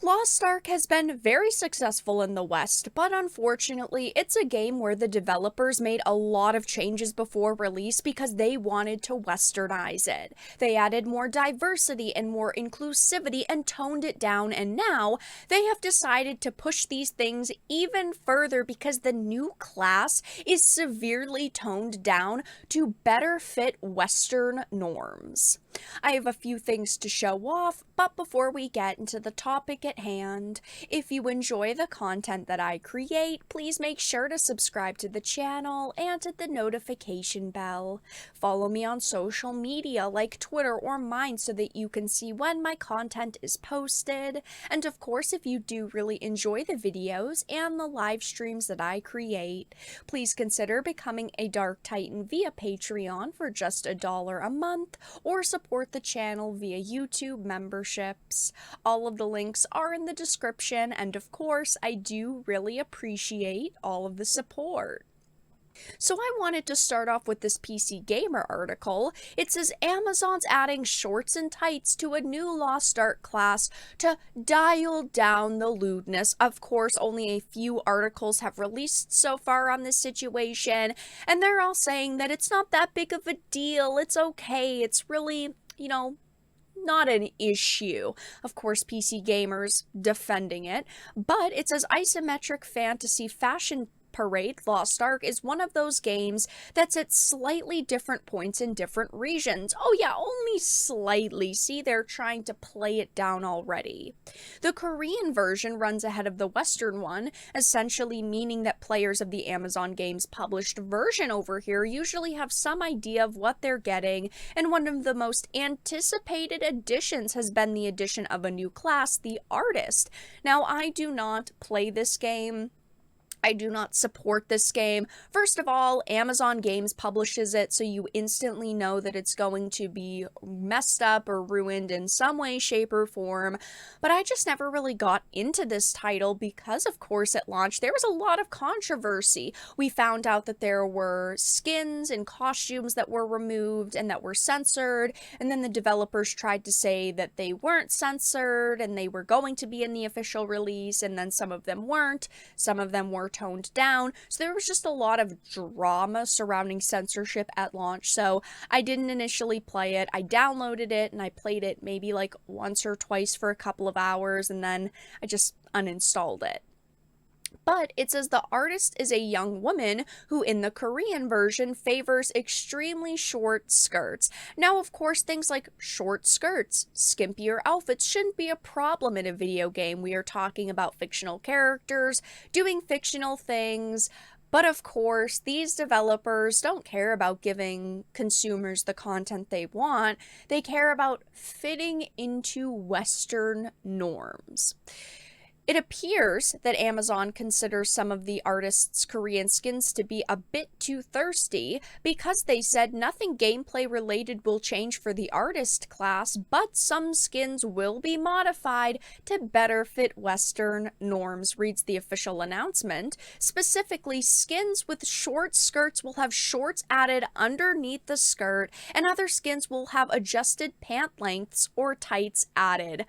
Lost Ark has been very successful in the West, but unfortunately, it's a game where the developers made a lot of changes before release because they wanted to westernize it. They added more diversity and more inclusivity and toned it down, and now they have decided to push these things even further because the new class is severely toned down to better fit Western norms. I have a few things to show off, but before we get into the topic at hand, if you enjoy the content that I create, please make sure to subscribe to the channel and hit the notification bell. Follow me on social media like Twitter or mine so that you can see when my content is posted. And of course, if you do really enjoy the videos and the live streams that I create, please consider becoming a Dark Titan via Patreon for just $1 a month, or support the channel via YouTube memberships. All of the links are in the description, and of course, I do really appreciate all of the support. So I wanted to start off with this PC Gamer article. It says Amazon's adding shorts and tights to a new Lost Ark class to dial down the lewdness. Of course, only a few articles have released so far on this situation, and they're all saying that it's not that big of a deal, it's okay, it's really, not an issue. Of course, PC Gamer's defending it, but it says isometric fantasy fashion Parade Lost Ark is one of those games that's at slightly different points in different regions. Oh yeah, only slightly. See, they're trying to play it down already. The Korean version runs ahead of the Western one, essentially meaning that players of the Amazon Games published version over here usually have some idea of what they're getting, and one of the most anticipated additions has been the addition of a new class, the Artist. Now, I do not play this game. I do not support this game. First of all, Amazon Games publishes it, so you instantly know that it's going to be messed up or ruined in some way, shape, or form. But I just never really got into this title because, of course, at launch, there was a lot of controversy. We found out that there were skins and costumes that were removed and that were censored, and then the developers tried to say that they weren't censored and they were going to be in the official release, and then some of them weren't. Some of them were toned down, so there was just a lot of drama surrounding censorship at launch. So I didn't initially play it. I downloaded it and I played it maybe like once or twice for a couple of hours, and then I just uninstalled it. But it says the artist is a young woman who in the Korean version favors extremely short skirts. Now, of course, things like short skirts, skimpier outfits shouldn't be a problem in a video game. We are talking about fictional characters doing fictional things. But of course, these developers don't care about giving consumers the content they want. They care about fitting into Western norms. It appears that Amazon considers some of the artist's Korean skins to be a bit too thirsty because they said nothing gameplay related will change for the artist class, but some skins will be modified to better fit Western norms, reads the official announcement. Specifically, skins with short skirts will have shorts added underneath the skirt, and other skins will have adjusted pant lengths or tights added.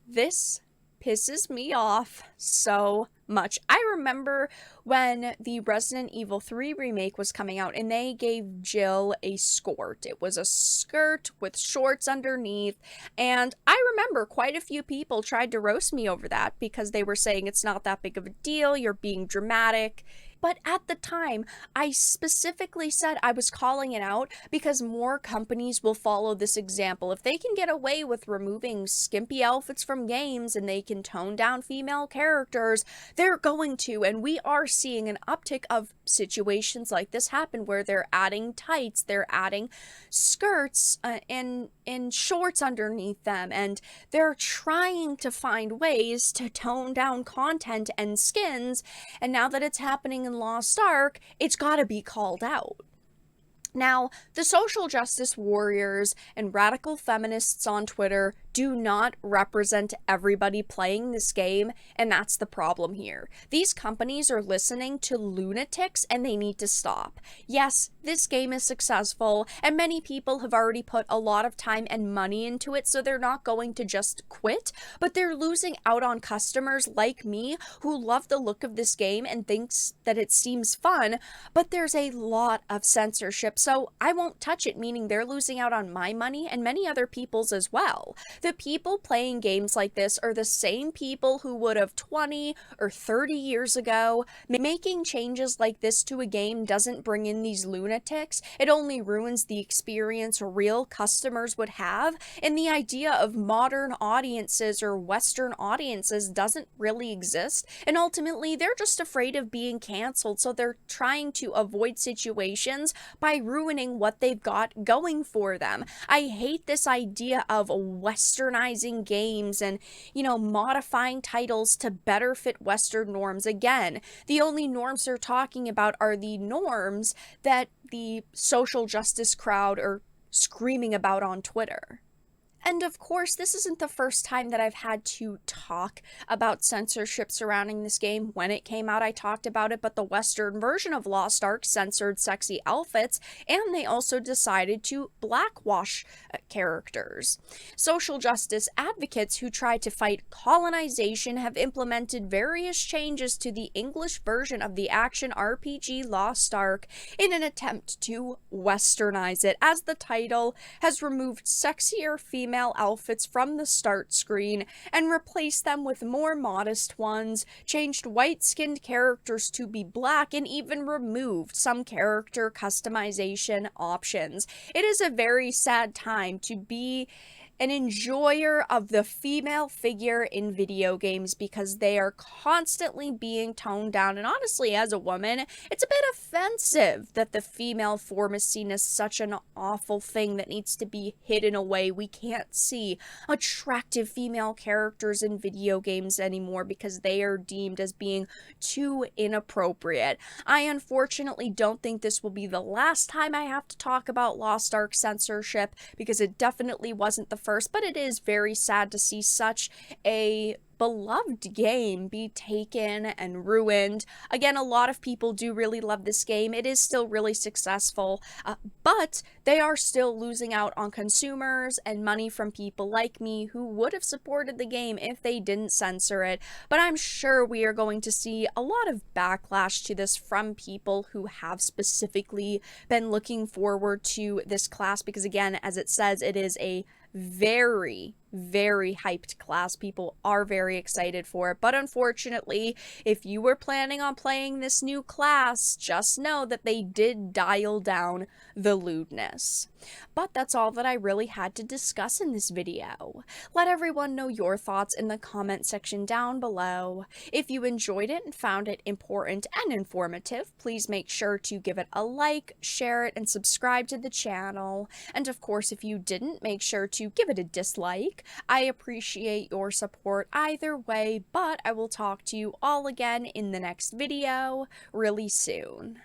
This pisses me off so much. I remember when the Resident Evil 3 remake was coming out and they gave Jill a skirt. It was a skirt with shorts underneath, and I remember quite a few people tried to roast me over that because they were saying it's not that big of a deal, you're being dramatic. But at the time, I specifically said I was calling it out because more companies will follow this example. If they can get away with removing skimpy outfits from games and they can tone down female characters, they're going to. And we are seeing an uptick of situations like this happen where they're adding tights, they're adding skirts and shorts underneath them, and they're trying to find ways to tone down content and skins. And now that it's happening in Lost Ark, it's gotta be called out. Now, the social justice warriors and radical feminists on Twitter do not represent everybody playing this game, and that's the problem here. These companies are listening to lunatics and they need to stop. Yes, this game is successful, and many people have already put a lot of time and money into it, so they're not going to just quit, but they're losing out on customers like me who love the look of this game and thinks that it seems fun, but there's a lot of censorship, so I won't touch it, meaning they're losing out on my money and many other people's as well. The people playing games like this are the same people who would have 20 or 30 years ago. Making changes like this to a game doesn't bring in these lunatics. It only ruins the experience real customers would have, and the idea of modern audiences or Western audiences doesn't really exist, and ultimately they're just afraid of being canceled, so they're trying to avoid situations by ruining what they've got going for them. I hate this idea of westernizing games and, modifying titles to better fit Western norms. Again, the only norms they're talking about are the norms that the social justice crowd are screaming about on Twitter. And of course, this isn't the first time that I've had to talk about censorship surrounding this game. When it came out, I talked about it, but the Western version of Lost Ark censored sexy outfits, and they also decided to blackwash characters. Social justice advocates who try to fight colonization have implemented various changes to the English version of the action RPG Lost Ark in an attempt to westernize it, as the title has removed sexier female outfits from the start screen and replaced them with more modest ones, changed white-skinned characters to be black, and even removed some character customization options. It is a very sad time to be an enjoyer of the female figure in video games because they are constantly being toned down. And honestly, as a woman, it's a bit offensive that the female form is seen as such an awful thing that needs to be hidden away. We can't see attractive female characters in video games anymore because they are deemed as being too inappropriate. I unfortunately don't think this will be the last time I have to talk about Lost Ark censorship, because it definitely wasn't the first, but it is very sad to see such a beloved game be taken and ruined. Again, a lot of people do really love this game. It is still really successful, but they are still losing out on consumers and money from people like me who would have supported the game if they didn't censor it. But I'm sure we are going to see a lot of backlash to this from people who have specifically been looking forward to this class, because again, as it says, it is a very, very hyped class. People are very excited for it, but unfortunately, if you were planning on playing this new class, just know that they did dial down the lewdness. But that's all that I really had to discuss in this video. Let everyone know your thoughts in the comment section down below. If you enjoyed it and found it important and informative, please make sure to give it a like, share it, and subscribe to the channel. And of course, if you didn't, make sure to give it a dislike. I appreciate your support either way, but I will talk to you all again in the next video really soon.